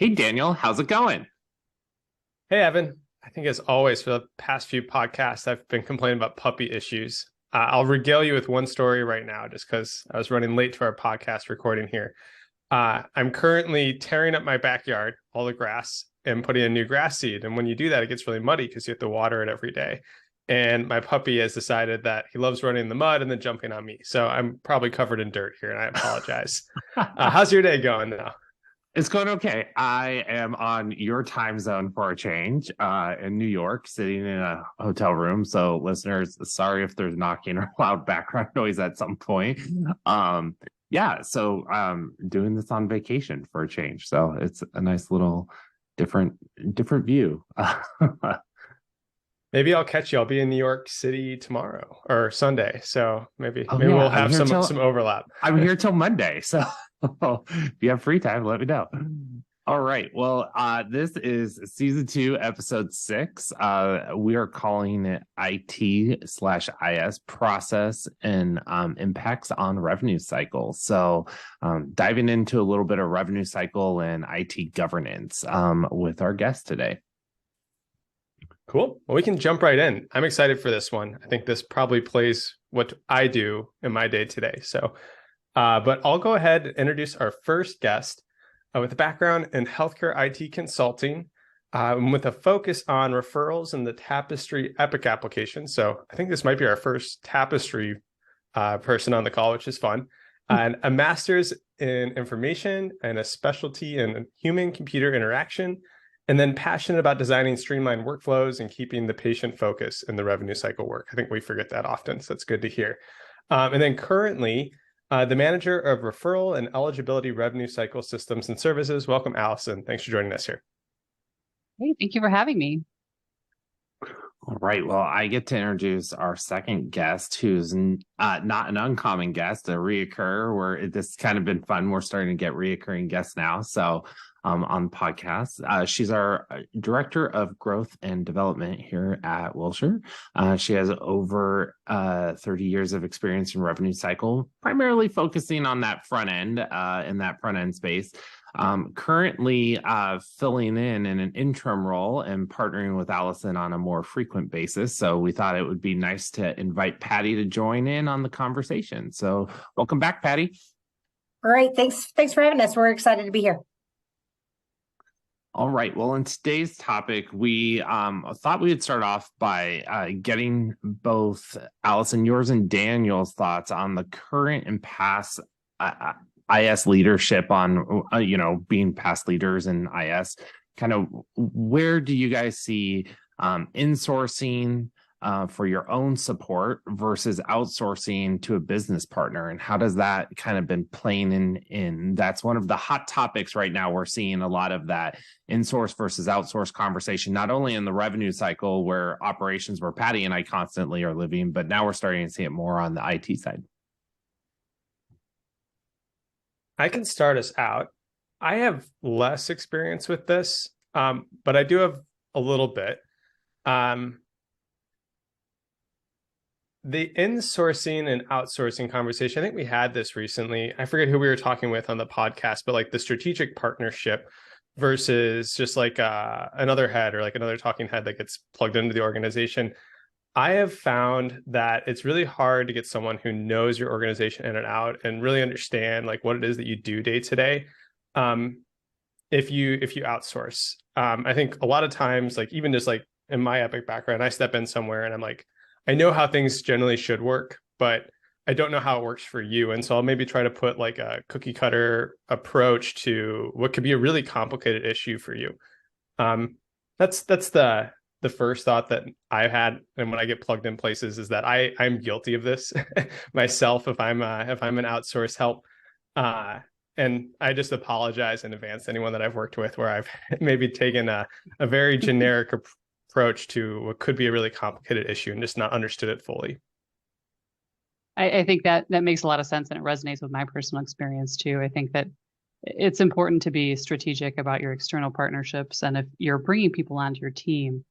Hey, Daniel, how's it going? Hey, Evan. I think as always for the past few podcasts, I've been complaining about puppy issues. I'll regale you with one story right now, just because I was running late to our podcast recording here. I'm currently tearing up my backyard, all the grass, and putting in new grass seed. And when you do that, it gets really muddy because you have to water it every day. And my puppy has decided that he loves running in the mud and then jumping on me. So I'm probably covered in dirt here, and I apologize. How's your day going now? It's going okay. I am on your time zone for a change, in New York, sitting in a hotel room. So, listeners, sorry if there's knocking or loud background noise at some point. Yeah, so doing this on vacation for a change. So it's a nice little different view. Maybe I'll catch you. I'll be in New York City tomorrow or Sunday. So maybe Oh maybe yeah, we'll have some overlap. I'm here till Monday. So if you have free time, let me know. All right. Well, this is season 2, episode 6. We are calling it IT/IS process and impacts on revenue cycle. So, diving into a little bit of revenue cycle and IT governance with our guest today. Cool. Well, we can jump right in. I'm excited for this one. I think this probably plays what I do in my day today. So, but I'll go ahead and introduce our first guest with a background in healthcare IT consulting, with a focus on referrals and the Tapestry Epic application. So I think this might be our first Tapestry person on the call, which is fun. And a master's in information and a specialty in human-computer interaction, and then passionate about designing streamlined workflows and keeping the patient focus in the revenue cycle work. I think we forget that often, so it's good to hear. And then currently, the manager of referral and eligibility revenue cycle systems and services. Welcome, Allison. Thanks for joining us here. Hey, thank you for having me. All right. Well, I get to introduce our second guest, who's not an uncommon guest, a reoccur. Where this has kind of been fun. We're starting to get reoccurring guests now. So, on the podcast, she's our director of growth and development here at Wilshire. She has over 30 years of experience in revenue cycle, primarily focusing on that front end, in that front end space. Currently filling in an interim role and partnering with Allison on a more frequent basis. So we thought it would be nice to invite Patti to join in on the conversation. So welcome back, Patti. All right. Thanks for having us. We're excited to be here. All right. Well, in today's topic, we thought we would start off by getting both Allison, yours and Daniel's thoughts on the current and past IS leadership on, being past leaders in IS. Kind of where do you guys see insourcing for your own support versus outsourcing to a business partner, and how does that kind of been playing in that's one of the hot topics right now. We're seeing a lot of that insource versus outsource conversation, not only in the revenue cycle where operations where Patti and I constantly are living, but now we're starting to see it more on the IT side. I can start us out. I have less experience with this, but I do have a little bit. The insourcing and outsourcing conversation, I think we had this recently. I forget who we were talking with on the podcast, but like the strategic partnership versus just like another head or like another talking head that gets plugged into the organization. I have found that it's really hard to get someone who knows your organization in and out and really understand like what it is that you do day to day. If you outsource, I think a lot of times, like even just like in my Epic background, I step in somewhere and I'm like, I know how things generally should work, but I don't know how it works for you. And so I'll maybe try to put like a cookie cutter approach to what could be a really complicated issue for you. That's the first thought that I've had. And when I get plugged in places is that I'm guilty of this myself if I'm an outsource help. And I just apologize in advance to anyone that I've worked with where I've maybe taken a very generic approach to what could be a really complicated issue and just not understood it fully. I think that makes a lot of sense, and it resonates with my personal experience too. I think that it's important to be strategic about your external partnerships, and if you're bringing people onto your team,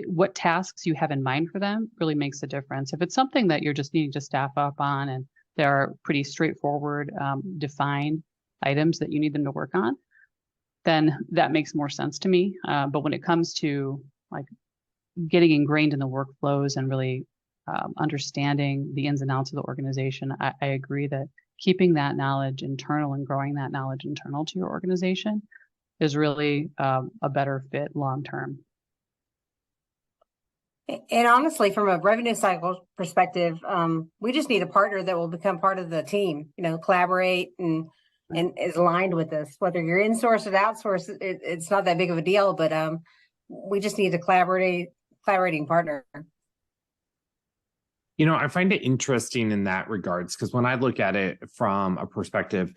what tasks you have in mind for them really makes a difference. If it's something that you're just needing to staff up on and there are pretty straightforward, defined items that you need them to work on, then that makes more sense to me. But when it comes to like getting ingrained in the workflows and really understanding the ins and outs of the organization, I agree that keeping that knowledge internal and growing that knowledge internal to your organization is really a better fit long term. And honestly, from a revenue cycle perspective, we just need a partner that will become part of the team, collaborate and is aligned with us. Whether you're in-source or outsource, it's not that big of a deal, but we just need a collaborating partner. I find it interesting in that regards, because when I look at it from a perspective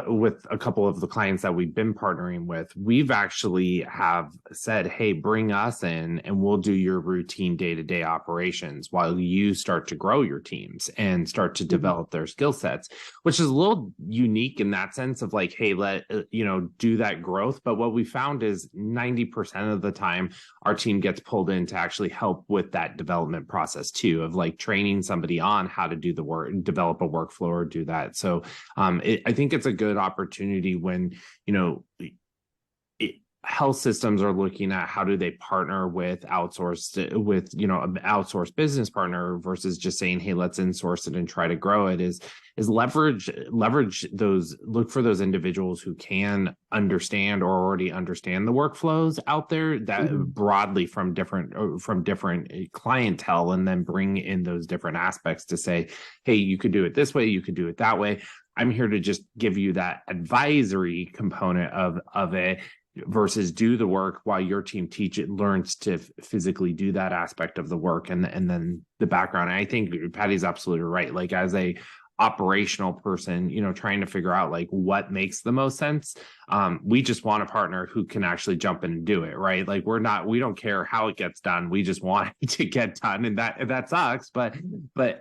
with a couple of the clients that we've been partnering with, we've actually have said, hey, bring us in and we'll do your routine day-to-day operations while you start to grow your teams and start to develop their skill sets, which is a little unique in that sense of like, hey, do that growth. But what we found is 90% of the time our team gets pulled in to actually help with that development process too, of like training somebody on how to do the work, develop a workflow or do that. So I think it's a good opportunity when, health systems are looking at how do they partner with an outsourced business partner versus just saying, hey, let's insource it and try to grow it, is leverage those, look for those individuals who can understand or already understand the workflows out there that broadly from different clientele, and then bring in those different aspects to say, hey, you could do it this way, you could do it that way. I'm here to just give you that advisory component of it versus do the work while your team learns to physically do that aspect of the work and then the background. And I think Patti's absolutely right. Like as a operational person, trying to figure out like what makes the most sense. We just want a partner who can actually jump in and do it, right? Like we don't care how it gets done. We just want it to get done. And that sucks. But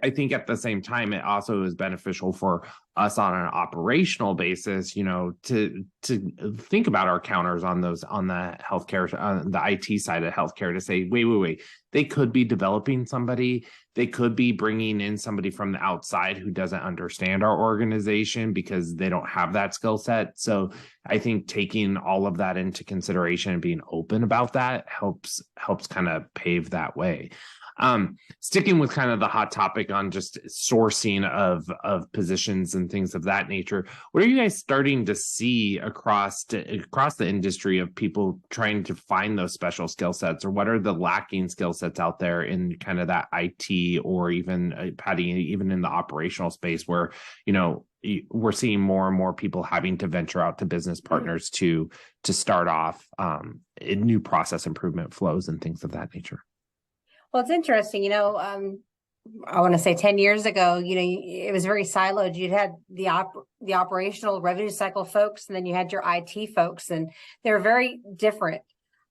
I think at the same time, it also is beneficial for us on an operational basis, to think about our counters on the healthcare, on the IT side of healthcare, to say, wait, they could be developing somebody. They could be bringing in somebody from the outside who doesn't understand our organization because they don't have that skill set. So I think taking all of that into consideration and being open about that helps kind of pave that way. Sticking with kind of the hot topic on just sourcing of positions and things of that nature, what are you guys starting to see across the industry of people trying to find those special skill sets, or what are the lacking skill sets out there in kind of that IT, or even Patti, even in the operational space where, we're seeing more and more people having to venture out to business partners to start off in new process improvement flows and things of that nature? Well, it's interesting, I want to say 10 years ago, it was very siloed. You'd had the operational revenue cycle folks, and then you had your IT folks, and they're very different.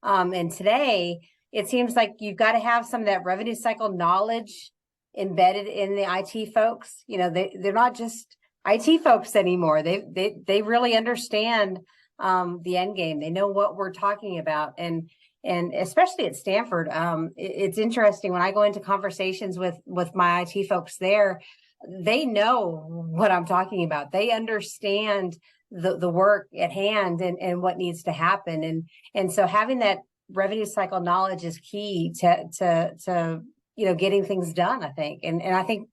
And today it seems like you've got to have some of that revenue cycle knowledge embedded in the IT folks. They're not just IT folks anymore. They really understand the end game. They know what we're talking about. And especially at Stanford, it's interesting when I go into conversations with my IT folks there, they know what I'm talking about. They understand the work at hand and what needs to happen. And so having that revenue cycle knowledge is key to getting things done, I think. And I think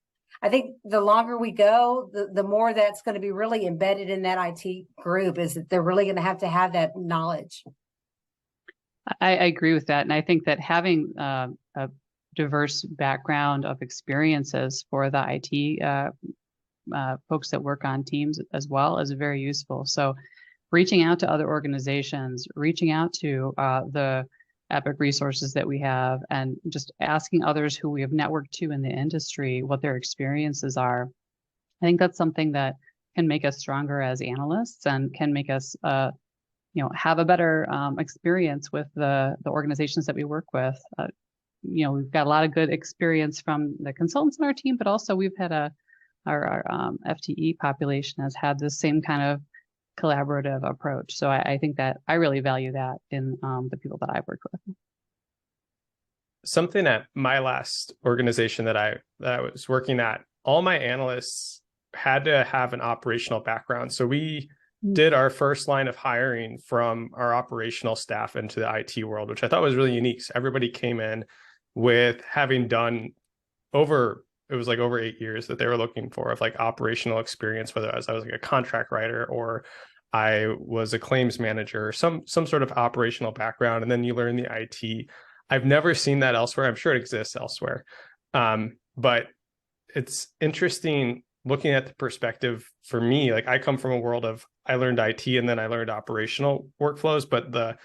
the longer we go, the more that's going to be really embedded in that IT group, is that they're really going to have that knowledge. I agree with that. And I think that having a diverse background of experiences for the IT folks that work on teams as well is very useful. So reaching out to other organizations, reaching out to the Epic resources that we have, and just asking others who we have networked to in the industry what their experiences are. I think that's something that can make us stronger as analysts and can make us have a better experience with the organizations that we work with. We've got a lot of good experience from the consultants in our team, but also we've had our FTE population has had the same kind of collaborative approach. So I think that I really value that in the people that I've worked with. Something at my last organization that I was working at, all my analysts had to have an operational background. So we did our first line of hiring from our operational staff into the IT world, which I thought was really unique. So everybody came in with having done over 8 years that they were looking for of like operational experience, whether I was like a contract writer or I was a claims manager, some sort of operational background, and then you learn the IT. I've never seen that elsewhere. I'm sure it exists elsewhere. But it's interesting looking at the perspective for me. Like I come from a world of I learned IT and then I learned operational workflows, but the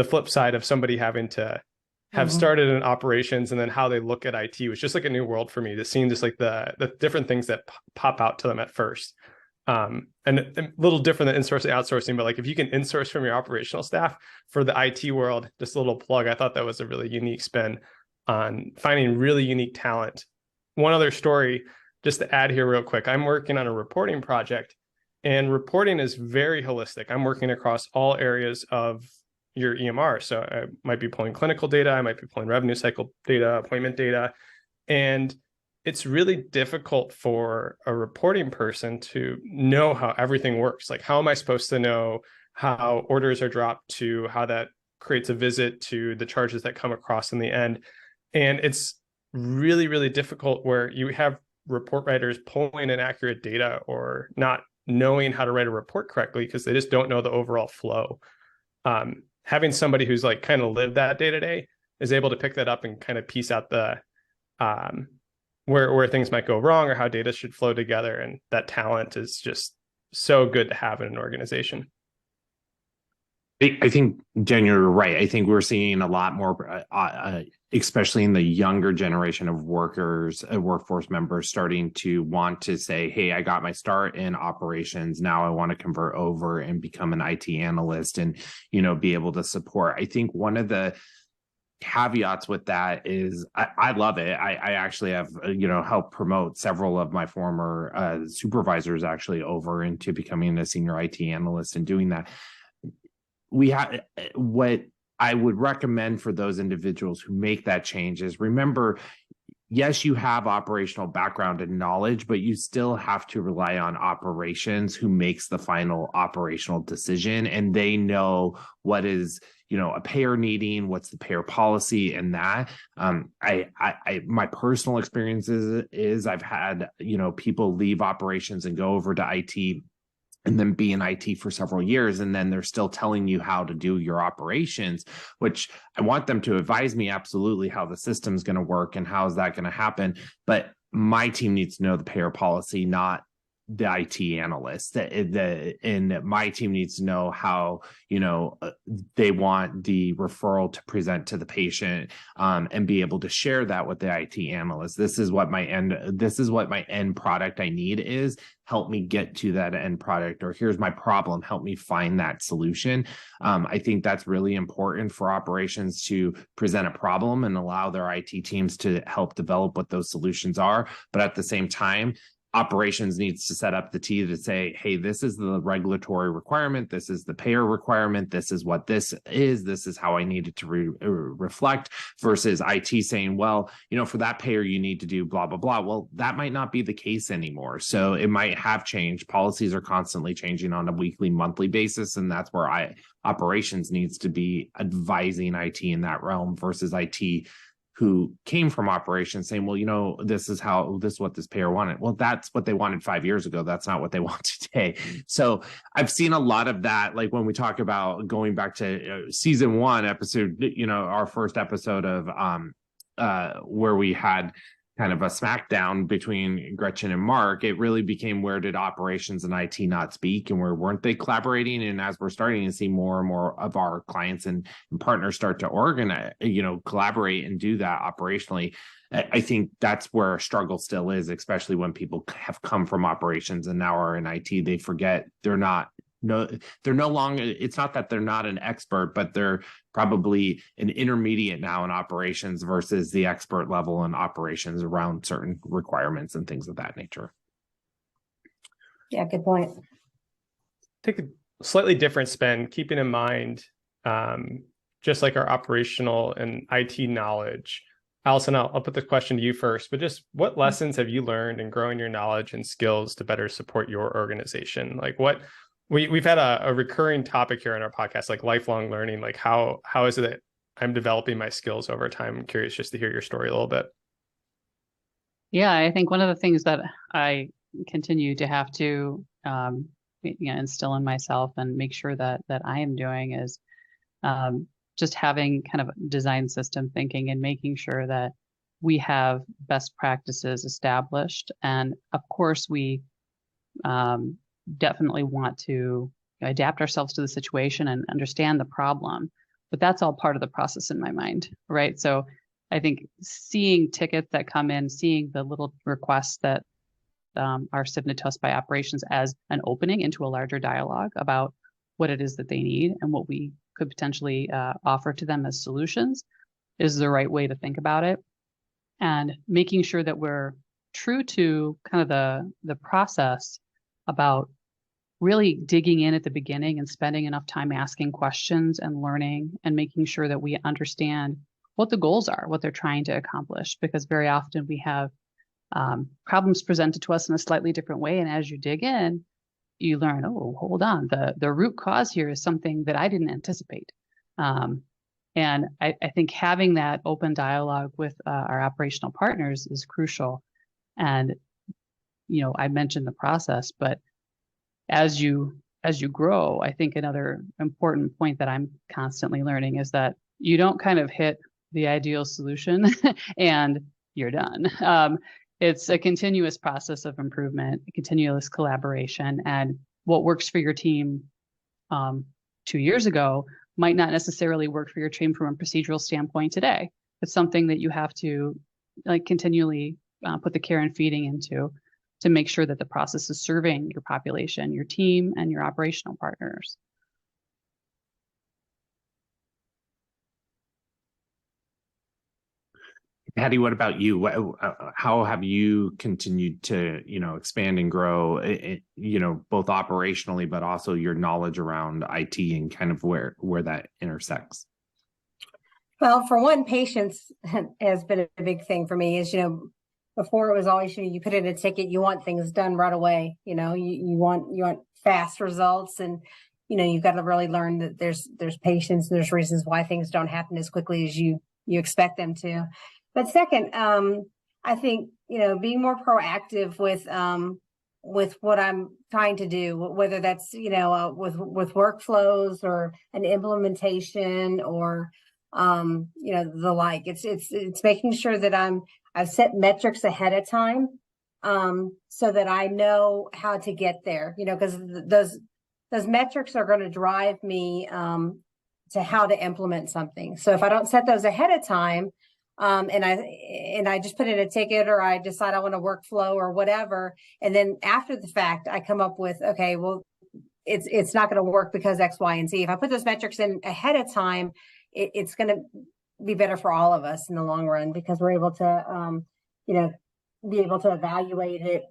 flip side of somebody having to have started in operations and then how they look at IT was just like a new world for me. To seeing just like the different things that pop out to them at first. And a little different than insourcing, outsourcing, but like if you can insource from your operational staff for the IT world, just a little plug, I thought that was a really unique spin on finding really unique talent. One other story, just to add here real quick, I'm working on a reporting project, and reporting is very holistic. I'm working across all areas of your EMR. So I might be pulling clinical data, I might be pulling revenue cycle data, appointment data, and it's really difficult for a reporting person to know how everything works. Like, how am I supposed to know how orders are dropped to how that creates a visit to the charges that come across in the end? And it's really, really difficult where you have report writers pulling inaccurate data or not knowing how to write a report correctly because they just don't know the overall flow. Having somebody who's like kind of lived that day to day is able to pick that up and kind of piece out the where things might go wrong or how data should flow together. And that talent is just so good to have in an organization. I think, Jen, you're right. I think we're seeing a lot more, especially in the younger generation of workers, workforce members, starting to want to say, hey, I got my start in operations. Now I want to convert over and become an IT analyst and, be able to support. I think one of the caveats with that is I love it. I actually have, helped promote several of my former supervisors actually over into becoming a senior IT analyst and doing that. What I would recommend for those individuals who make that change is remember, yes, you have operational background and knowledge, but you still have to rely on operations who makes the final operational decision. And they know what is, a payer needing, what's the payer policy, and that. My personal experiences is I've had, people leave operations and go over to IT and then be in IT for several years, and then they're still telling you how to do your operations, which I want them to advise me absolutely how the system's going to work and how is that going to happen. But my team needs to know the payer policy, not the IT analyst. And my team needs to know how, they want the referral to present to the patient, and be able to share that with the IT analyst. This is what my end product I need is. Help me get to that end product, or here's my problem. Help me find that solution. I think that's really important for operations to present a problem and allow their IT teams to help develop what those solutions are. But at the same time, operations needs to set up the T to say, hey, this is the regulatory requirement. This is the payer requirement. This is what this is. This is how I need it to reflect, versus IT saying, well, for that payer, you need to do blah, blah, blah. Well, that might not be the case anymore. So it might have changed. Policies are constantly changing on a weekly, monthly basis. And that's where operations needs to be advising IT in that realm versus IT who came from operations saying, well, this is what this payer wanted. Well, that's what they wanted 5 years ago. That's not what they want today. So I've seen a lot of that. Like when we talk about going back to season 1 episode, our first episode of where we had kind of a smackdown between Gretchen and Mark, it really became, where did operations and IT not speak, and where weren't they collaborating? And as we're starting to see more and more of our clients and partners start to organize, collaborate and do that operationally, I think that's where a struggle still is, especially when people have come from operations and now are in IT. They forget they're no longer, it's not that they're not an expert, but they're probably an intermediate now in operations versus the expert level in operations around certain requirements and things of that nature. Yeah, good point. Take a slightly different spin, keeping in mind, just like our operational and IT knowledge. Allison, I'll put the question to you first, but just what lessons have you learned in growing your knowledge and skills to better support your organization? Like what We've had a recurring topic here in our podcast, like lifelong learning. Like how is it that I'm developing my skills over time? I'm curious just to hear your story a little bit. Yeah, I think one of the things that I continue to have to instill in myself and make sure that I am doing is just having kind of design system thinking and making sure that we have best practices established. And of course, we definitely want to adapt ourselves to the situation and understand the problem. But that's all part of the process in my mind, right? So I think seeing tickets that come in, seeing the little requests that are submitted to us by operations as an opening into a larger dialogue about what it is that they need and what we could potentially offer to them as solutions is the right way to think about it. And making sure that we're true to kind of the process about really digging in at the beginning and spending enough time asking questions and learning and making sure that we understand what the goals are, what they're trying to accomplish, because very often we have problems presented to us in a slightly different way. And as you dig in, you learn, oh, hold on, the root cause here is something that I didn't anticipate. And I think having that open dialogue with our operational partners is crucial. And, I mentioned the process, but as you grow, I think another important point that I'm constantly learning is that you don't kind of hit the ideal solution and you're done. It's a continuous process of improvement, continuous collaboration, and what works for your team 2 years ago might not necessarily work for your team from a procedural standpoint today. It's something that you have to continually put the care and feeding into to make sure that the process is serving your population, your team, and your operational partners. Patti, what about you? How have you continued to, expand and grow, both operationally, but also your knowledge around IT and kind of where that intersects? Well, for one, patience has been a big thing for me. Before it was always, you put in a ticket, you want things done right away. You want fast results, and you've got to really learn that there's patience and there's reasons why things don't happen as quickly as you expect them to. But second, I think being more proactive with what I'm trying to do, whether that's with workflows or an implementation or the like. It's making sure that I've set metrics ahead of time so that I know how to get there. Because those metrics are going to drive me to how to implement something. So if I don't set those ahead of time, and I just put in a ticket or I decide I want a workflow or whatever, and then after the fact I come up with, okay, well, it's not going to work because X, Y, and Z. If I put those metrics in ahead of time, it's going to be better for all of us in the long run because we're able to, be able to evaluate it,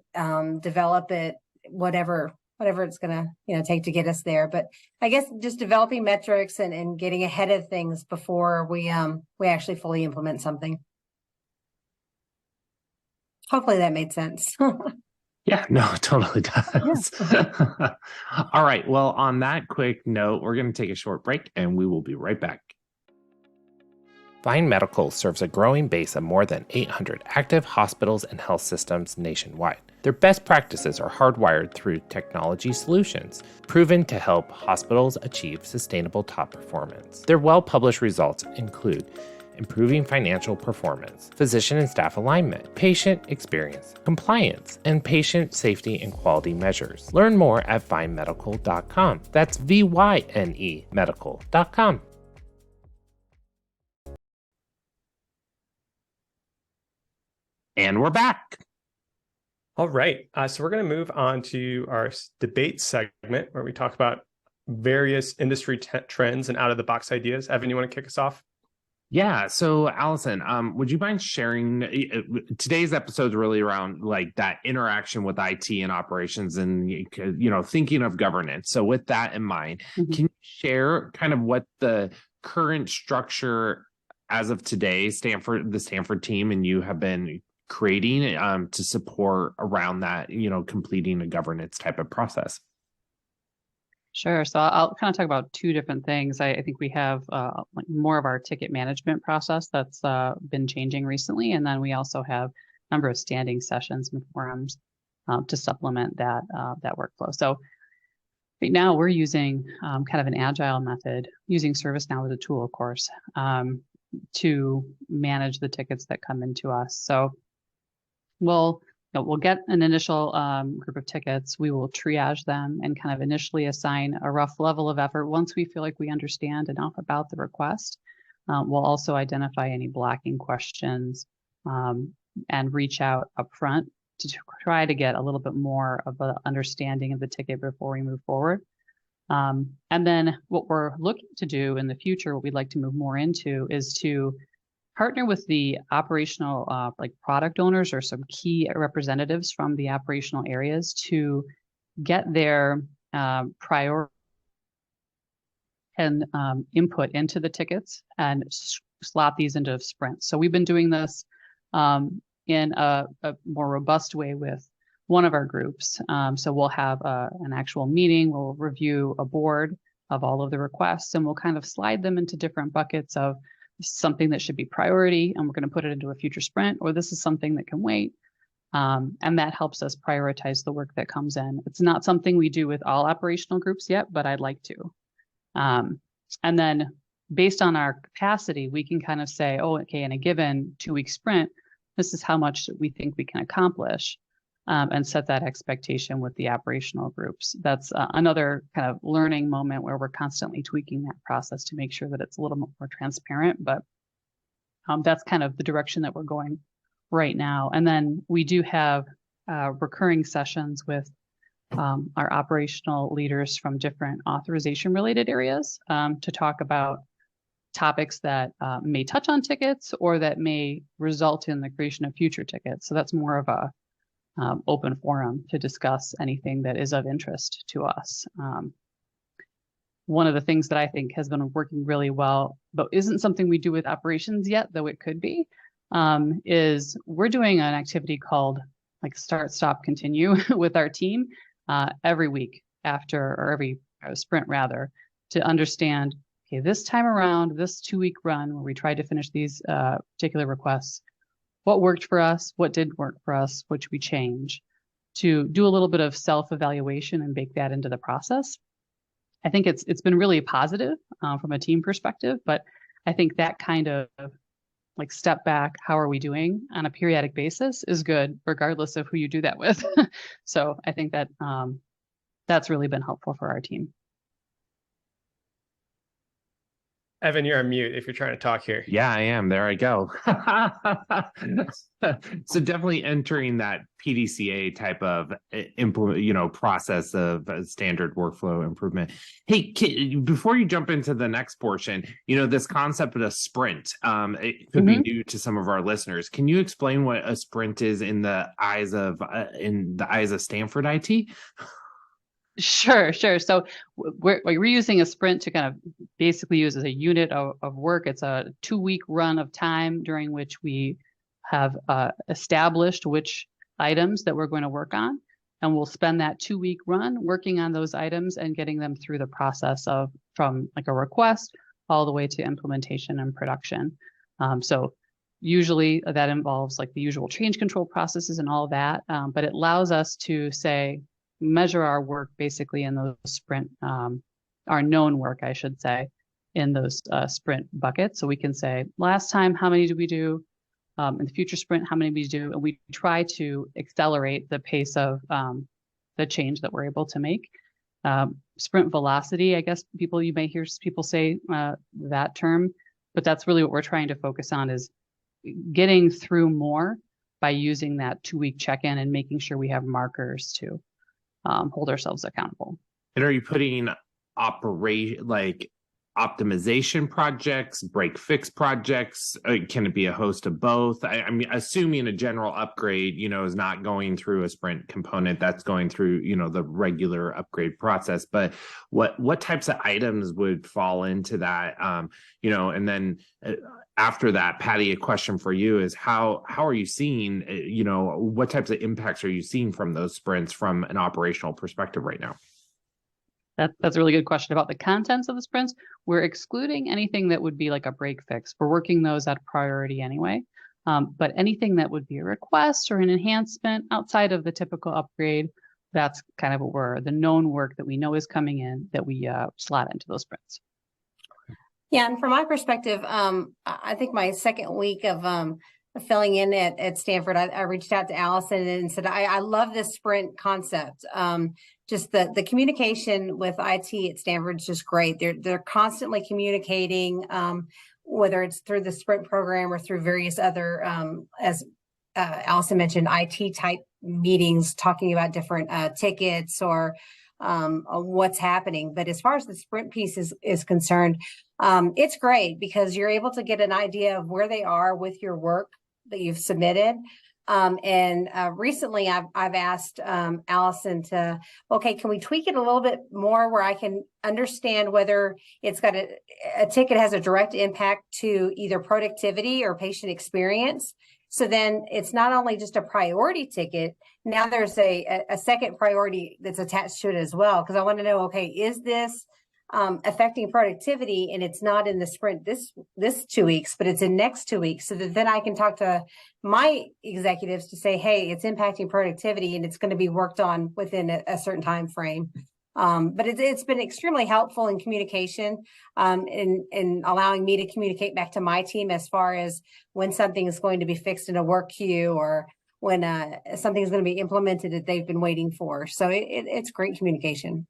develop it, whatever it's going to, take to get us there. But I guess just developing metrics and getting ahead of things before we actually fully implement something. Hopefully that made sense. Yeah, no, it totally does. Yeah. All right. Well, on that quick note, we're going to take a short break and we will be right back. Vine Medical serves a growing base of more than 800 active hospitals and health systems nationwide. Their best practices are hardwired through technology solutions, proven to help hospitals achieve sustainable top performance. Their well-published results include improving financial performance, physician and staff alignment, patient experience, compliance, and patient safety and quality measures. Learn more at vinemedical.com. That's VYNE medical.com. And we're back. All right. So we're going to move on to our debate segment where we talk about various industry trends and out-of-the-box ideas. Evan, you want to kick us off? Yeah. So, Allison, would you mind sharing? Today's episode is really around that interaction with IT and operations and, thinking of governance. So with that in mind, can you share kind of what the current structure as of today, the Stanford team and you have been creating to support around that, completing a governance type of process? Sure. So I'll kind of talk about two different things. I think we have like more of our ticket management process that's been changing recently, and then we also have a number of standing sessions and forums to supplement that that workflow. So right now we're using kind of an agile method, using ServiceNow as a tool, of course, to manage the tickets that come into us. So we'll get an initial group of tickets. We will triage them and kind of initially assign a rough level of effort. Once we feel like we understand enough about the request, we'll also identify any blocking questions and reach out upfront to try to get a little bit more of an understanding of the ticket before we move forward. And then what we're looking to do in the future, what we'd like to move more into, is to partner with the operational like product owners or some key representatives from the operational areas to get their prior and input into the tickets and slot these into sprints. So we've been doing this in a more robust way with one of our groups. So we'll have an actual meeting, we'll review a board of all of the requests, and we'll kind of slide them into different buckets of something that should be priority, and we're going to put it into a future sprint, or this is something that can wait. And that helps us prioritize the work that comes in. It's not something we do with all operational groups yet, but I'd like to. And then based on our capacity, we can kind of say, oh, okay, in a given 2-week sprint, this is how much we think we can accomplish, and set that expectation with the operational groups. That's another kind of learning moment where we're constantly tweaking that process to make sure that it's a little more transparent, but that's kind of the direction that we're going right now. And then we do have recurring sessions with our operational leaders from different authorization related areas to talk about topics that may touch on tickets or that may result in the creation of future tickets. So that's more of a open forum to discuss anything that is of interest to us. One of the things that I think has been working really well, but isn't something we do with operations yet, though it could be, is we're doing an activity called like start, stop, continue with our team every week after, or every sprint rather, to understand, okay, this time around, this 2-week run where we tried to finish these particular requests, what worked for us, what didn't work for us, what should we change, to do a little bit of self-evaluation and bake that into the process. I think it's been really positive from a team perspective, but I think that kind of like step back, how are we doing on a periodic basis is good, regardless of who you do that with. So I think that that's really been helpful for our team. Evan, you're on mute if you're trying to talk here. Yeah, I am. There I go. So definitely entering that PDCA type of process of standard workflow improvement. Hey, before you jump into the next portion, this concept of a sprint, it could be new to some of our listeners. Can you explain what a sprint is in the eyes of Stanford IT? Sure. So we're using a sprint to kind of basically use as a unit of work. It's a 2-week run of time during which we have established which items that we're going to work on. And we'll spend that 2-week run working on those items and getting them through the process from like a request all the way to implementation and production. So usually that involves like the usual change control processes and all of that. But it allows us to measure our work basically in those sprint, our known work, I should say, in those sprint buckets. So we can say, last time, how many did we do? In the future sprint, how many did we do? And we try to accelerate the pace of the change that we're able to make. Sprint velocity, I guess you may hear people say that term, but that's really what we're trying to focus on, is getting through more by using that 2-week check-in and making sure we have markers to hold ourselves accountable. And are you putting optimization projects, break fix projects? Can it be a host of both? I mean, assuming a general upgrade, is not going through a sprint component, that's going through, the regular upgrade process. But what types of items would fall into that? And then after that, Patti, a question for you is how are you seeing, what types of impacts are you seeing from those sprints from an operational perspective right now? That's a really good question about the contents of the sprints. We're excluding anything that would be like a break fix. We're working those at priority anyway. But anything that would be a request or an enhancement outside of the typical upgrade, that's kind of what the known work that we know is coming in that we slot into those sprints. Yeah, and from my perspective, I think my second week of filling in at Stanford, I reached out to Allison and said, I love this sprint concept. Just the communication with IT at Stanford is just great. They're constantly communicating, whether it's through the sprint program or through various other, as Allison mentioned, IT type meetings talking about different tickets or what's happening. But as far as the sprint piece is concerned, it's great because you're able to get an idea of where they are with your work that you've submitted. Recently I've asked Allison to, okay, can we tweak it a little bit more where I can understand whether it's got a ticket has a direct impact to either productivity or patient experience. So then it's not only just a priority ticket, now there's a second priority that's attached to it as well. Because I want to know, okay, is this affecting productivity, and it's not in the sprint this 2 weeks, but it's in next 2 weeks, so that then I can talk to my executives to say, hey, it's impacting productivity and it's going to be worked on within a certain time frame. But it's been extremely helpful in communication, in allowing me to communicate back to my team as far as when something is going to be fixed in a work queue or when something is going to be implemented that they've been waiting for. So it's great communication.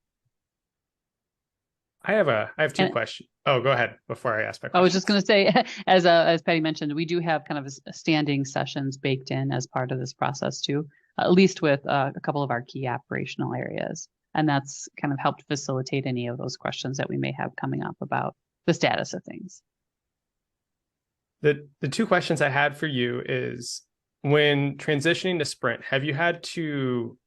I have two questions. Oh, go ahead before I ask my question. I was just going to say, as Patti mentioned, we do have kind of standing sessions baked in as part of this process too, at least with a couple of our key operational areas. And that's kind of helped facilitate any of those questions that we may have coming up about the status of things. The two questions I had for you is, when transitioning to sprint, have you had to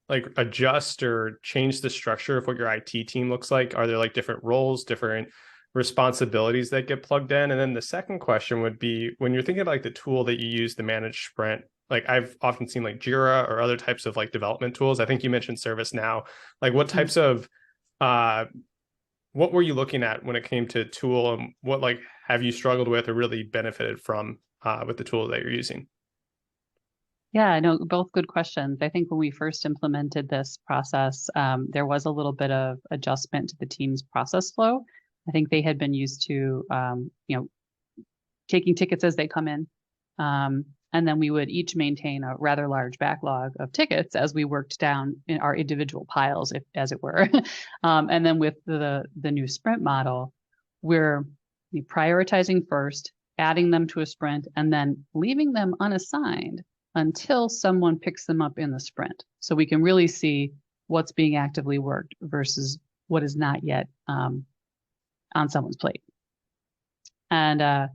like adjust or change the structure of what your IT team looks like? Are there like different roles, different responsibilities that get plugged in? And then the second question would be, when you're thinking of like the tool that you use to manage sprint, like I've often seen like Jira or other types of like development tools. I think you mentioned ServiceNow. Like what types of, what were you looking at when it came to tool, and what like have you struggled with or really benefited from with the tool that you're using? Yeah, I know, both good questions. I think when we first implemented this process, there was a little bit of adjustment to the team's process flow. I think they had been used to, taking tickets as they come in. And then we would each maintain a rather large backlog of tickets as we worked down in our individual piles, as it were. And then with the new sprint model, we're prioritizing first, adding them to a sprint, and then leaving them unassigned until someone picks them up in the sprint. So we can really see what's being actively worked versus what is not yet on someone's plate. And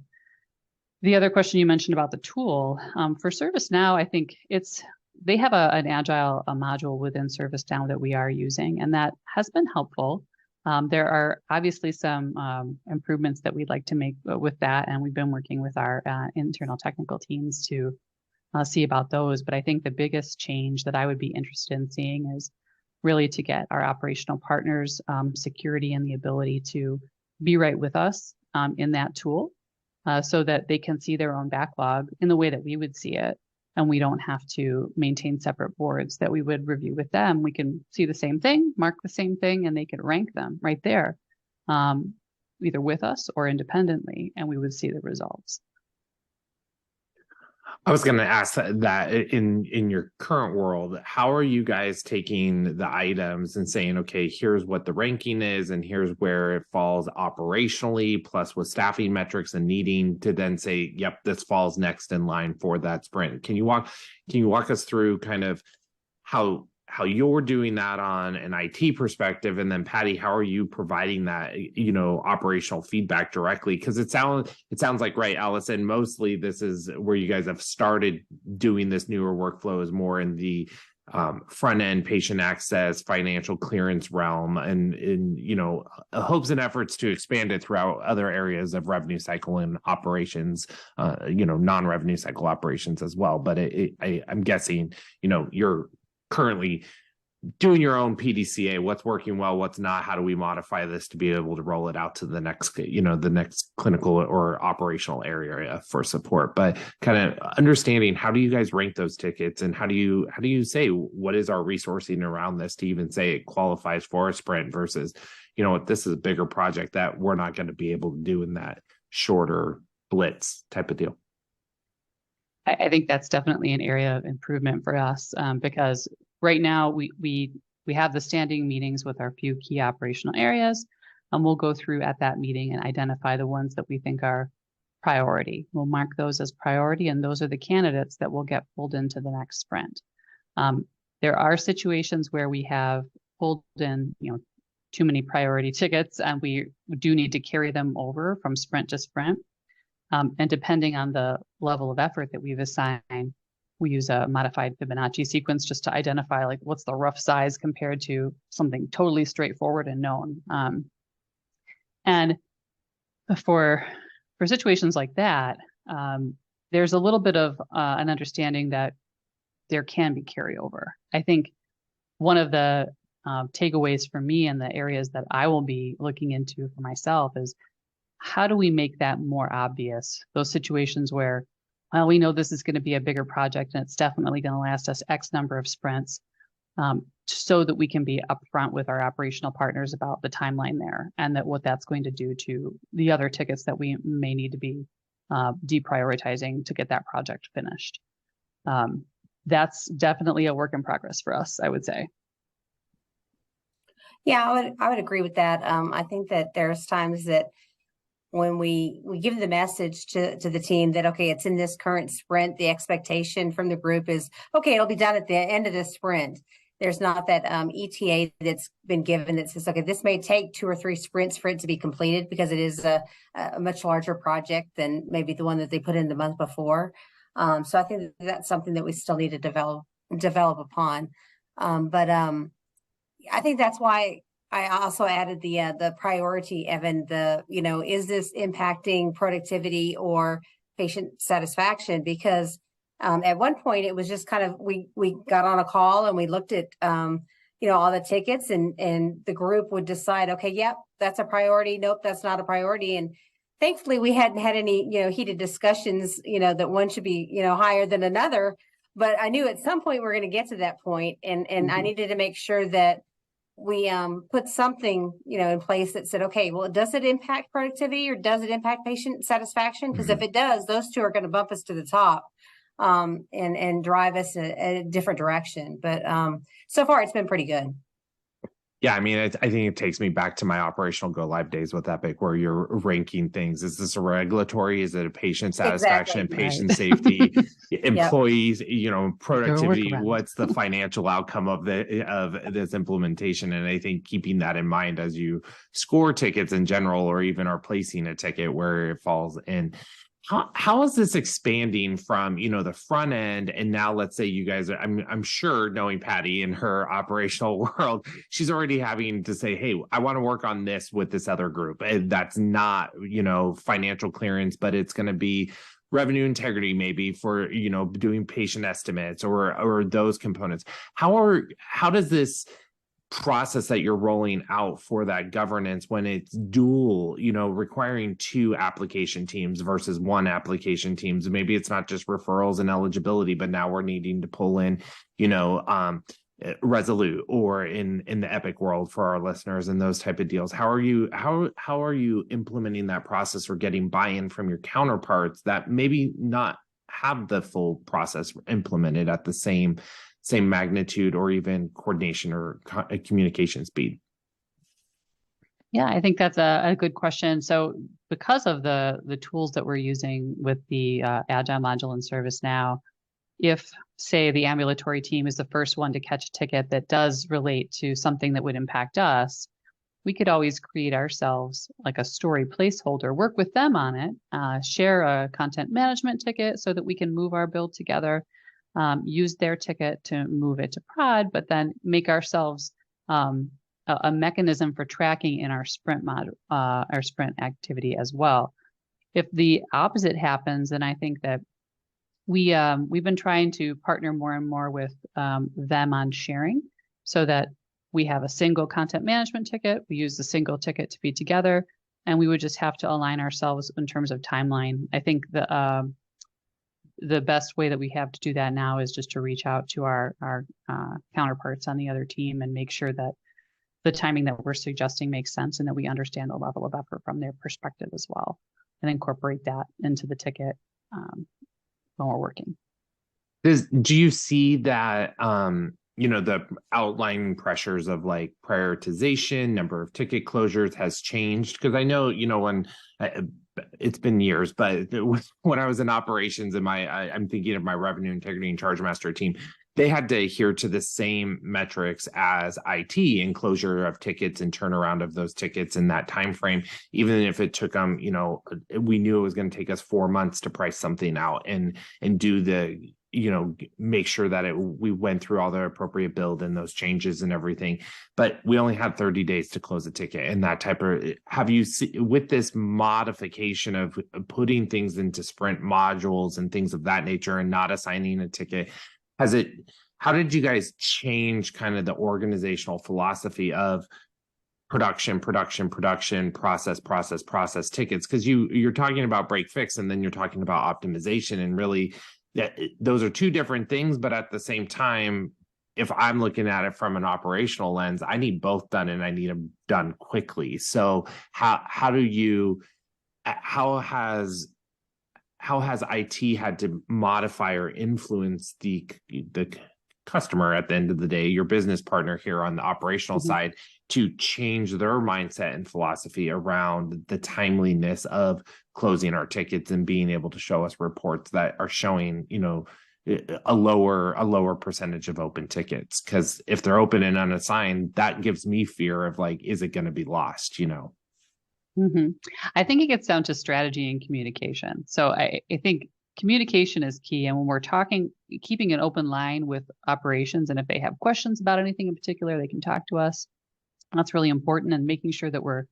the other question you mentioned about the tool, for ServiceNow, I think they have an agile module within ServiceNow that we are using, and that has been helpful. There are obviously some improvements that we'd like to make with that, and we've been working with our internal technical teams to see about those. But I think the biggest change that I would be interested in seeing is really to get our operational partners security and the ability to be right with us in that tool, so that they can see their own backlog in the way that we would see it. And we don't have to maintain separate boards that we would review with them. We can see the same thing, mark the same thing, and they could rank them right there, either with us or independently, and we would see the results. I was going to ask that in your current world, how are you guys taking the items and saying, okay, here's what the ranking is, and here's where it falls operationally, plus with staffing metrics and needing to then say, yep, this falls next in line for that sprint. Can you walk us through kind of how you're doing that on an IT perspective? And then Patti, how are you providing that, operational feedback directly? Because it sounds like, right, Allison, mostly this is where you guys have started doing this newer workflow is more in the front end patient access, financial clearance realm, and in hopes and efforts to expand it throughout other areas of revenue cycle and operations, non-revenue cycle operations as well. But I'm guessing, you're currently doing your own PDCA, what's working well, what's not, how do we modify this to be able to roll it out to the next, the next clinical or operational area for support. But kind of understanding, how do you guys rank those tickets, and how do you say what is our resourcing around this to even say it qualifies for a sprint versus, this is a bigger project that we're not going to be able to do in that shorter blitz type of deal. I think that's definitely an area of improvement for us, because right now we have the standing meetings with our few key operational areas, and we'll go through at that meeting and identify the ones that we think are priority. We'll mark those as priority, and those are the candidates that will get pulled into the next sprint. There are situations where we have pulled in, too many priority tickets, and we do need to carry them over from sprint to sprint. And depending on the level of effort that we've assigned, we use a modified Fibonacci sequence just to identify like what's the rough size compared to something totally straightforward and known. And for situations like that, there's a little bit of an understanding that there can be carryover. I think one of the takeaways for me and the areas that I will be looking into for myself is, how do we make that more obvious? Those situations where, well, we know this is going to be a bigger project and it's definitely going to last us X number of sprints, so that we can be upfront with our operational partners about the timeline there, and that what that's going to do to the other tickets that we may need to be deprioritizing to get that project finished. That's definitely a work in progress for us, I would say. Yeah, I would agree with that. I think that there's times that when we give the message to the team that, okay, it's in this current sprint, the expectation from the group is, okay, it'll be done at the end of the sprint. There's not that ETA that's been given that says, okay, this may take 2 or 3 sprints for it to be completed, because it is a much larger project than maybe the one that they put in the month before. So I think that's something that we still need to develop upon. But I think that's why I also added the priority, Evan, is this impacting productivity or patient satisfaction? Because at one point it was just kind of, we got on a call and we looked at, all the tickets, and the group would decide, okay, yep, that's a priority. Nope, that's not a priority. And thankfully we hadn't had any, heated discussions, that one should be, higher than another. But I knew at some point we're going to get to that point, and I needed to make sure that we put something, in place that said, okay, well, does it impact productivity or does it impact patient satisfaction? Because if it does, those two are going to bump us to the top, and drive us a different direction. But so far, it's been pretty good. Yeah, I mean, I think it takes me back to my operational go live days with Epic, where you're ranking things. Is this a regulatory? Is it a patient satisfaction, Exactly. patient Right. safety, employees, productivity? workaround. What's the financial outcome of this implementation? And I think keeping that in mind as you score tickets in general, or even are placing a ticket where it falls in. How is this expanding from, the front end? And now let's say you guys are, I'm sure, knowing Patti in her operational world, she's already having to say, hey, I want to work on this with this other group. And that's not, financial clearance, but it's going to be revenue integrity, maybe for, doing patient estimates or those components. How does this process that you're rolling out for that governance, when it's dual, requiring 2 application teams versus 1 application teams? Maybe it's not just referrals and eligibility, but now we're needing to pull in, Resolute, or in the Epic world for our listeners, and those type of deals. How are you implementing that process, or getting buy-in from your counterparts that maybe not have the full process implemented at the same magnitude or even coordination or communication speed? Yeah, I think that's a good question. So because of the tools that we're using with the Agile module in ServiceNow, if, say, the ambulatory team is the first one to catch a ticket that does relate to something that would impact us, we could always create ourselves like a story placeholder, work with them on it, share a content management ticket so that we can move our build together, use their ticket to move it to prod, but then make ourselves a mechanism for tracking in our sprint our sprint activity as well. If the opposite happens, then I think that we've been trying to partner more and more with them on sharing. so that we have a single content management ticket. We use the single ticket to be together, and we would just have to align ourselves in terms of timeline. I think the best way that we have to do that now is just to reach out to our counterparts on the other team and make sure that the timing that we're suggesting makes sense and that we understand the level of effort from their perspective as well, and incorporate that into the ticket when we're working. Do you see that, the outlying pressures of like prioritization, number of ticket closures has changed? Because I know, when it's been years, but when I was in operations and I'm thinking of my revenue integrity and charge master team, they had to adhere to the same metrics as IT and closure of tickets and turnaround of those tickets in that time frame. Even if it took them, we knew it was going to take us 4 months to price something out and do the, make sure that we went through all the appropriate build and those changes and everything. But we only had 30 days to close a ticket, and that type of, have you with this modification of putting things into sprint modules and things of that nature and not assigning a ticket, how did you guys change kind of the organizational philosophy of production, process tickets? Because you're talking about break fix, and then you're talking about optimization, and really those are two different things. But at the same time, if I'm looking at it from an operational lens, I need both done, and I need them done quickly. So how has IT had to modify or influence the customer at the end of the day, your business partner here on the operational side, to change their mindset and philosophy around the timeliness of closing our tickets and being able to show us reports that are showing, a lower percentage of open tickets? Because if they're open and unassigned, that gives me fear of like, is it going to be lost? I think it gets down to strategy and communication. So I think communication is key. And when we're keeping an open line with operations, and if they have questions about anything in particular, they can talk to us. That's really important. And making sure that we're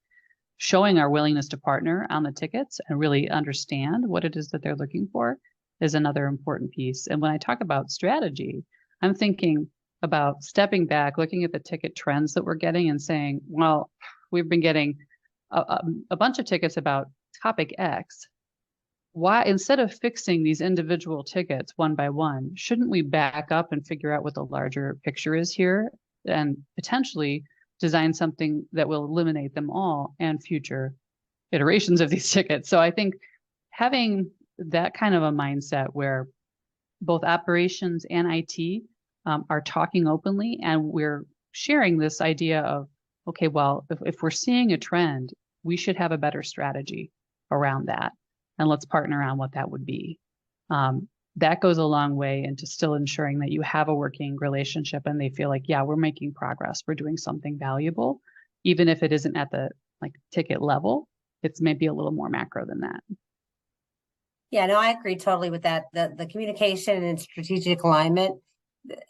showing our willingness to partner on the tickets and really understand what it is that they're looking for is another important piece. And when I talk about strategy, I'm thinking about stepping back, looking at the ticket trends that we're getting and saying, well, we've been getting a bunch of tickets about topic X. Why, instead of fixing these individual tickets one by one, shouldn't we back up and figure out what the larger picture is here and potentially design something that will eliminate them all and future iterations of these tickets? So I think having that kind of a mindset where both operations and IT are talking openly, and we're sharing this idea of, okay, well, if we're seeing a trend, we should have a better strategy around that. And let's partner on what that would be. That goes a long way into still ensuring that you have a working relationship and they feel like, yeah, we're making progress. We're doing something valuable, even if it isn't at the ticket level. It's maybe a little more macro than that. Yeah, no, I agree totally with that. The communication and strategic alignment,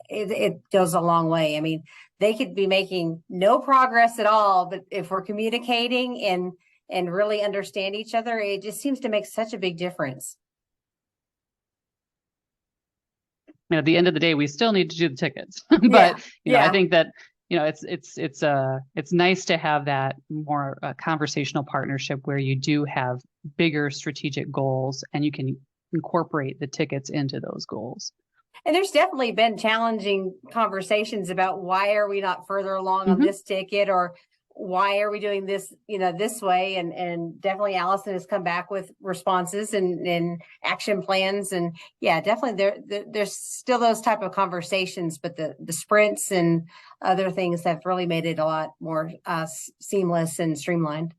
it goes a long way. I mean, they could be making no progress at all, but if we're communicating and really understand each other, it just seems to make such a big difference. At the end of the day, we still need to do the tickets, but I think that it's nice to have that more conversational partnership where you do have bigger strategic goals and you can incorporate the tickets into those goals. And there's definitely been challenging conversations about why are we not further along on this ticket, or why are we doing this, this way? And definitely Allison has come back with responses and action plans. And yeah, definitely there's still those type of conversations, but the sprints and other things have really made it a lot more seamless and streamlined.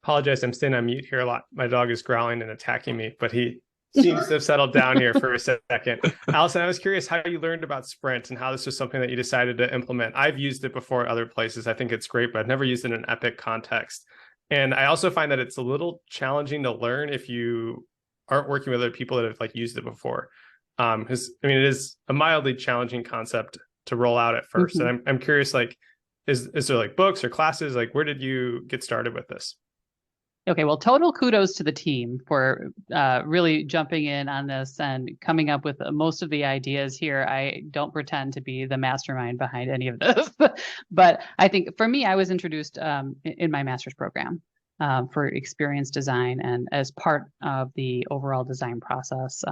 Apologize, I'm staying on mute here a lot. My dog is growling and attacking me, but he seems to have settled down here for a second. Allison, I was curious how you learned about sprints and how this was something that you decided to implement. I've used it before at other places. I think it's great, but I've never used it in an Epic context. And I also find that it's a little challenging to learn if you aren't working with other people that have used it before. Because it is a mildly challenging concept to roll out at first. And I'm curious, is there books or classes? Where did you get started with this? Okay, well, total kudos to the team for really jumping in on this and coming up with most of the ideas here. I don't pretend to be the mastermind behind any of this, but I think for me, I was introduced in my master's program for experience design and as part of the overall design process.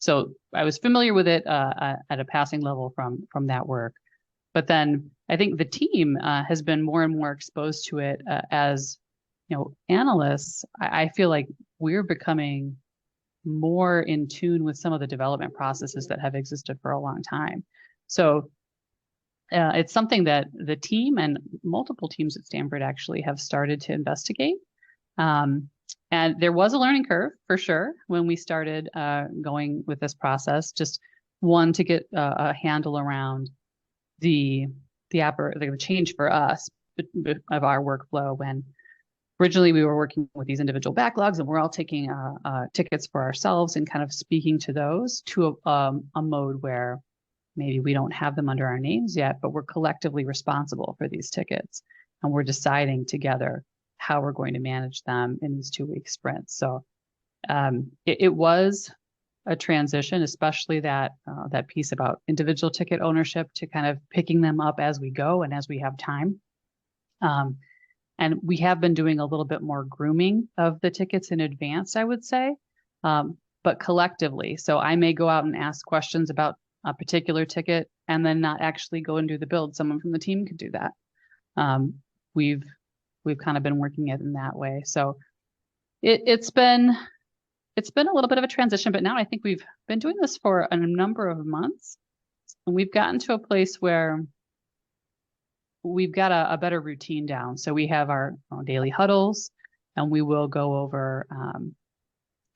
So I was familiar with it at a passing level from that work. But then I think the team has been more and more exposed to it as analysts. I feel like we're becoming more in tune with some of the development processes that have existed for a long time. So it's something that the team and multiple teams at Stanford actually have started to investigate. And there was a learning curve for sure when we started going with this process. Just one, to get a handle around the change for us of our workflow when originally we were working with these individual backlogs and we're all taking tickets for ourselves and kind of speaking to those to a mode where maybe we don't have them under our names yet, but we're collectively responsible for these tickets and we're deciding together how we're going to manage them in these 2-week sprints. So it was a transition, especially that piece about individual ticket ownership to kind of picking them up as we go and as we have time. And we have been doing a little bit more grooming of the tickets in advance, I would say, but collectively. So I may go out and ask questions about a particular ticket and then not actually go and do the build. Someone from the team could do that. We've kind of been working it in that way. So it's been a little bit of a transition, but now I think we've been doing this for a number of months, and we've gotten to a place where we've got a better routine down. So we have our daily huddles, and we will go over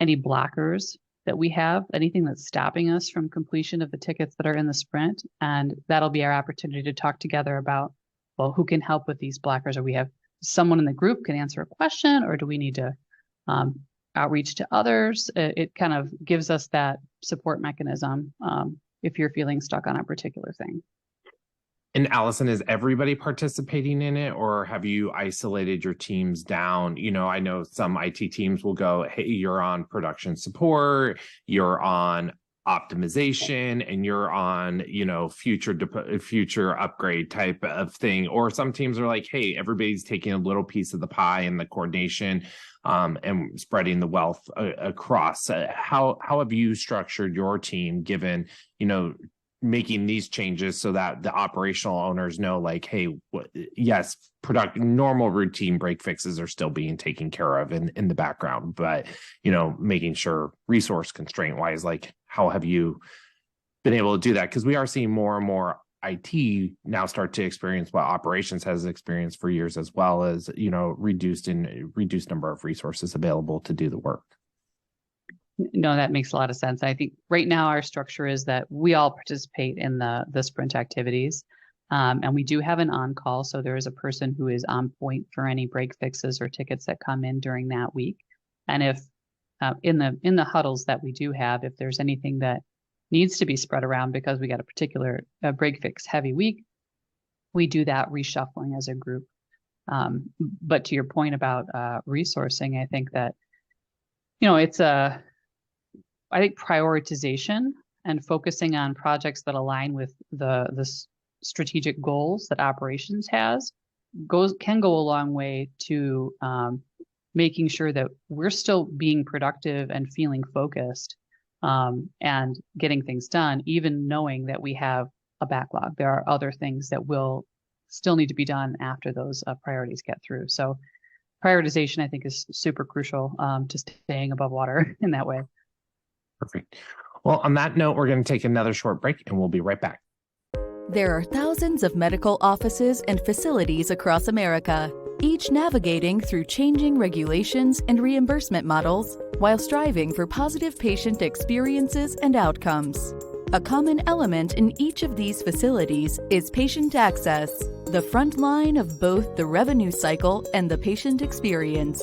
any blockers that we have, anything that's stopping us from completion of the tickets that are in the sprint. And that'll be our opportunity to talk together about, well, who can help with these blockers? Or we have someone in the group can answer a question, or do we need to outreach to others? It kind of gives us that support mechanism if you're feeling stuck on a particular thing. And Allison, is everybody participating in it, or have you isolated your teams down? I know some IT teams will go, hey, you're on production support, you're on optimization, and you're on, future upgrade type of thing. Or some teams are like, hey, everybody's taking a little piece of the pie and the coordination and spreading the wealth across. How have you structured your team given, making these changes so that the operational owners know, like, hey, yes, normal routine break fixes are still being taken care of in the background, but making sure resource constraint wise, like, how have you been able to do that? Because we are seeing more and more IT now start to experience what operations has experienced for years, as well as reduced number of resources available to do the work. No, that makes a lot of sense. I think right now our structure is that we all participate in the sprint activities, and we do have an on-call. So there is a person who is on point for any break fixes or tickets that come in during that week. And if in the huddles that we do have, if there's anything that needs to be spread around because we got a particular break fix heavy week, we do that reshuffling as a group. But to your point about resourcing, I think that it's I think prioritization and focusing on projects that align with the strategic goals that operations can go a long way to making sure that we're still being productive and feeling focused and getting things done, even knowing that we have a backlog. There are other things that will still need to be done after those priorities get through. So prioritization, I think, is super crucial to staying above water in that way. Perfect. Well, on that note, we're going to take another short break and we'll be right back. There are thousands of medical offices and facilities across America, each navigating through changing regulations and reimbursement models while striving for positive patient experiences and outcomes. A common element in each of these facilities is patient access, the front line of both the revenue cycle and the patient experience.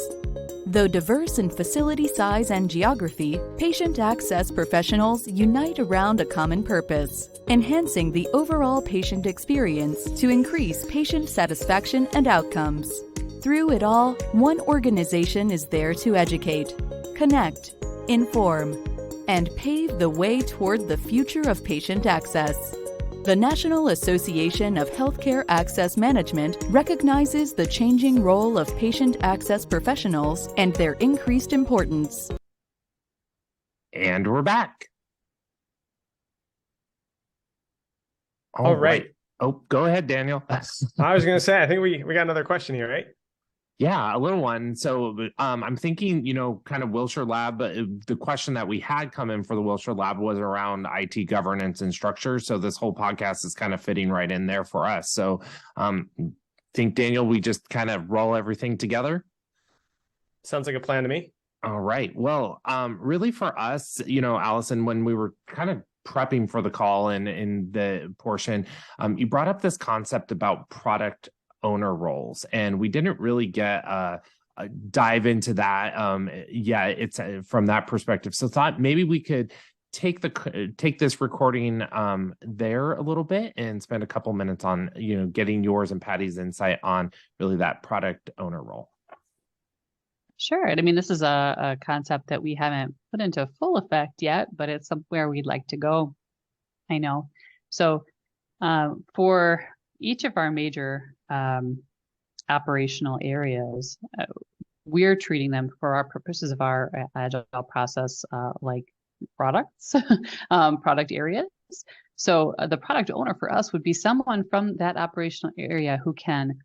Though diverse in facility size and geography, patient access professionals unite around a common purpose: enhancing the overall patient experience to increase patient satisfaction and outcomes. Through it all, one organization is there to educate, connect, inform, and pave the way toward the future of patient access. The National Association of Healthcare Access Management recognizes the changing role of patient access professionals and their increased importance. And we're back. All right. Oh, go ahead, Daniel. I was going to say, I think we got another question here, right? Yeah, a little one. So I'm thinking, kind of Wilshire Lab, but the question that we had come in for the Wilshire Lab was around IT governance and structure. So this whole podcast is kind of fitting right in there for us. So think, Daniel, we just kind of roll everything together? Sounds like a plan to me. All right. Well, really for us, Allison, when we were kind of prepping for the call and in the portion, you brought up this concept about product owner roles, and we didn't really get a dive into that it's from that perspective. So thought maybe we could take this recording there a little bit and spend a couple minutes on getting yours and Patti's insight on really that product owner role. Sure. I mean, this is a concept that we haven't put into full effect yet, but it's somewhere we'd like to go. I know. So for each of our major operational areas, we're treating them for our purposes of our agile process like products, product areas. So the product owner for us would be someone from that operational area who can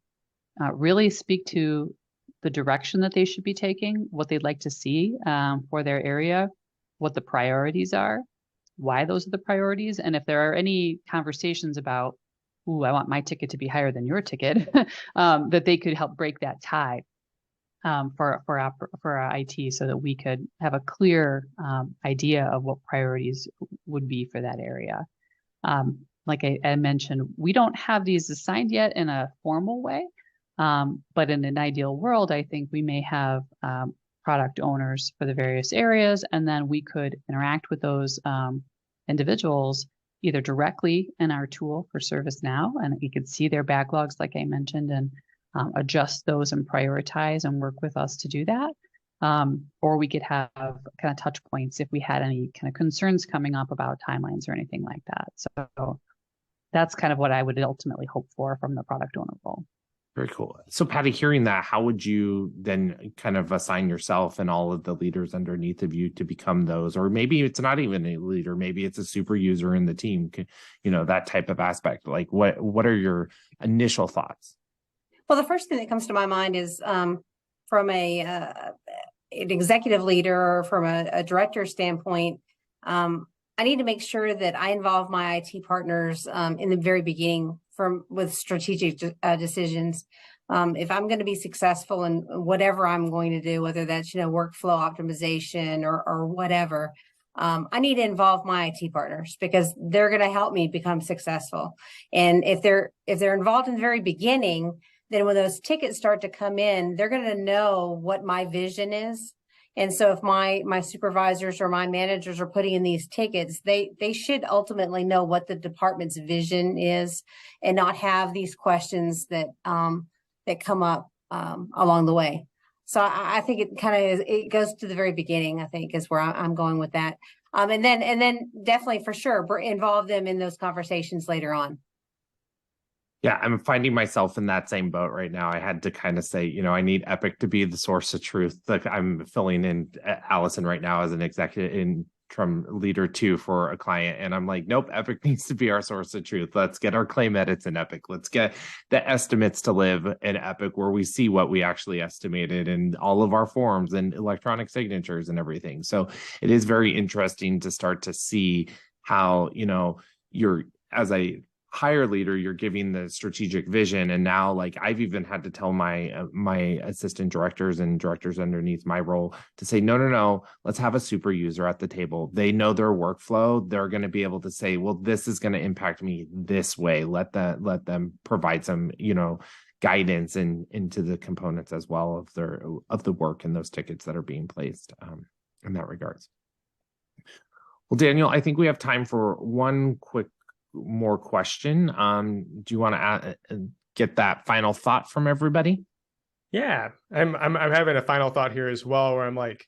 really speak to the direction that they should be taking, what they'd like to see for their area, what the priorities are, why those are the priorities, and if there are any conversations about, ooh, I want my ticket to be higher than your ticket, that they could help break that tie for our IT, so that we could have a clear idea of what priorities would be for that area. Like I mentioned, we don't have these assigned yet in a formal way, but in an ideal world, I think we may have product owners for the various areas, and then we could interact with those individuals either directly in our tool for ServiceNow, and we could see their backlogs, like I mentioned, and adjust those and prioritize and work with us to do that. Or we could have kind of touch points if we had any kind of concerns coming up about timelines or anything like that. So that's kind of what I would ultimately hope for from the product owner role. Very cool. So Patti, hearing that, how would you then kind of assign yourself and all of the leaders underneath of you to become those? Or maybe it's not even a leader, maybe it's a super user in the team, that type of aspect. Like what are your initial thoughts? Well, the first thing that comes to my mind is from an executive leader or from a director standpoint, I need to make sure that I involve my IT partners in the very beginning with strategic decisions. If I'm going to be successful in whatever I'm going to do, whether that's workflow optimization or whatever, I need to involve my IT partners because they're going to help me become successful. And if they're involved in the very beginning, then when those tickets start to come in, they're going to know what my vision is. And so if my supervisors or my managers are putting in these tickets, they should ultimately know what the department's vision is and not have these questions that come up along the way. So I think it kind of it goes to the very beginning, I think, is where I'm going with that. And then definitely for sure, involve them in those conversations later on. Yeah, I'm finding myself in that same boat right now. I had to kind of say, I need Epic to be the source of truth. Like I'm filling in Allison right now as an executive interim leader too for a client. And I'm like, nope, Epic needs to be our source of truth. Let's get our claim edits in Epic. Let's get the estimates to live in Epic where we see what we actually estimated and all of our forms and electronic signatures and everything. So it is very interesting to start to see how, you're, as a higher leader, you're giving the strategic vision. And now, like, I've even had to tell my assistant directors and directors underneath my role to say, no, let's have a super user at the table. They know their workflow. They're going to be able to say, well, this is going to impact me this way. Let them provide some, guidance into the components as well of the work and those tickets that are being placed in that regards. Well, Daniel, I think we have time for one quick more question. Do you want to get that final thought from everybody? Yeah, I'm having a final thought here as well, where I'm like,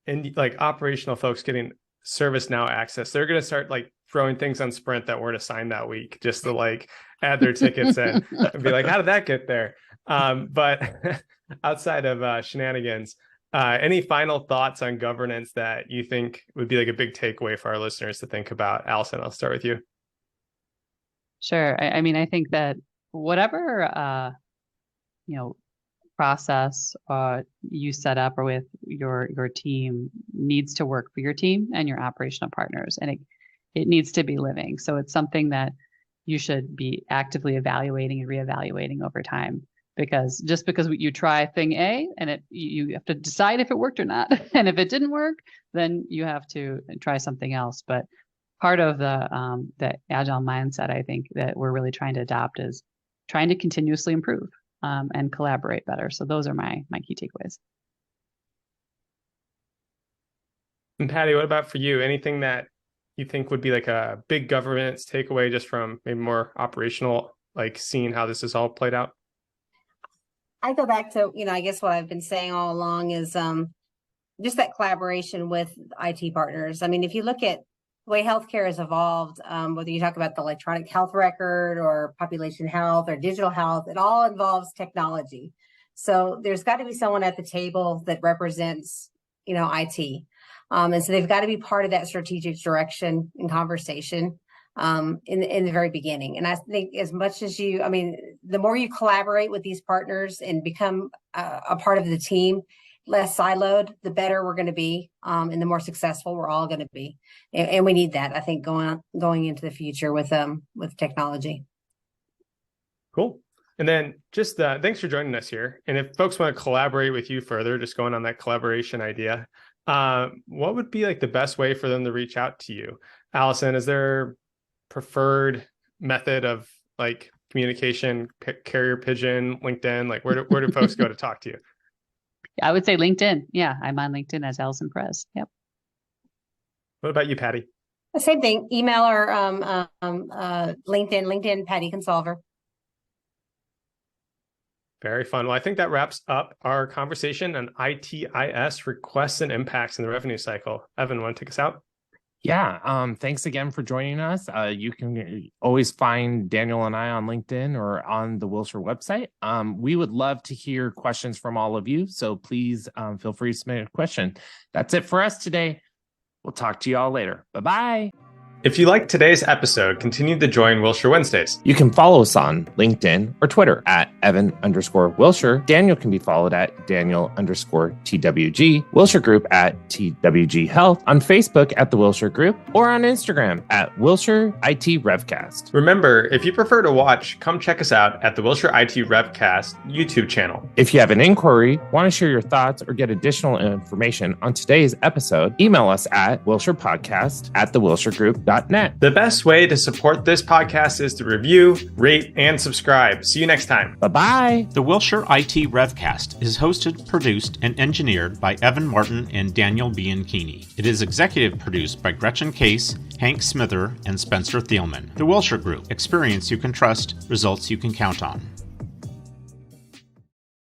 and like operational folks getting ServiceNow access, they're going to start like throwing things on Sprint that weren't assigned that week just to like add their tickets in and be like, how did that get there? But outside of shenanigans, any final thoughts on governance that you think would be like a big takeaway for our listeners to think about? Allison, I'll start with you. Sure. I mean, I think that whatever, process you set up or with your team needs to work for your team and your operational partners, and it needs to be living. So it's something that you should be actively evaluating and reevaluating over time, because just because you try thing A and you have to decide if it worked or not, and if it didn't work, then you have to try something else. But part of the agile mindset, I think, that we're really trying to adopt is trying to continuously improve and collaborate better. So those are my key takeaways. And Patti, what about for you? Anything that you think would be like a big governance takeaway just from maybe more operational, like seeing how this is all played out? I go back to, I guess what I've been saying all along is just that collaboration with IT partners. I mean, if you look at the way healthcare has evolved, whether you talk about the electronic health record or population health or digital health, it all involves technology. So there's got to be someone at the table that represents, IT. And so they've got to be part of that strategic direction and conversation in the very beginning. And I think as much as the more you collaborate with these partners and become a part of the team, less siloed, the better we're going to be, and the more successful we're all going to be. And we need that, I think, going into the future with technology. Cool. And then just thanks for joining us here. And if folks want to collaborate with you further, just going on that collaboration idea, what would be like the best way for them to reach out to you? Allison, is there preferred method of like communication, carrier pigeon, LinkedIn? Like where do folks go to talk to you? I would say LinkedIn. Yeah, I'm on LinkedIn as Allison Perez. Yep. What about you, Patti? The same thing. Email or LinkedIn, Patti Consolver. Very fun. Well, I think that wraps up our conversation on ITIS requests and impacts in the revenue cycle. Evan, want to take us out? Yeah. Thanks again for joining us. You can always find Daniel and I on LinkedIn or on the Wilshire website. We would love to hear questions from all of you. So please feel free to submit a question. That's it for us today. We'll talk to you all later. Bye-bye. If you liked today's episode, continue to join Wilshire Wednesdays. You can follow us on LinkedIn or Twitter at Evan_Wilshire. Daniel can be followed at Daniel_TWG. Wilshire Group at TWG Health. On Facebook at the Wilshire Group or on Instagram at Wilshire IT Revcast. Remember, if you prefer to watch, come check us out at the Wilshire IT Revcast YouTube channel. If you have an inquiry, want to share your thoughts, or get additional information on today's episode, email us at WilshirePodcast@thewilshiregroup.net. The best way to support this podcast is to review, rate, and subscribe. See you next time. Bye-bye. The Wilshire IT Revcast is hosted, produced, and engineered by Evan Martin and Daniel Bianchini. It is executive produced by Gretchen Case, Hank Smither, and Spencer Thielman. The Wilshire Group. Experience you can trust, results you can count on.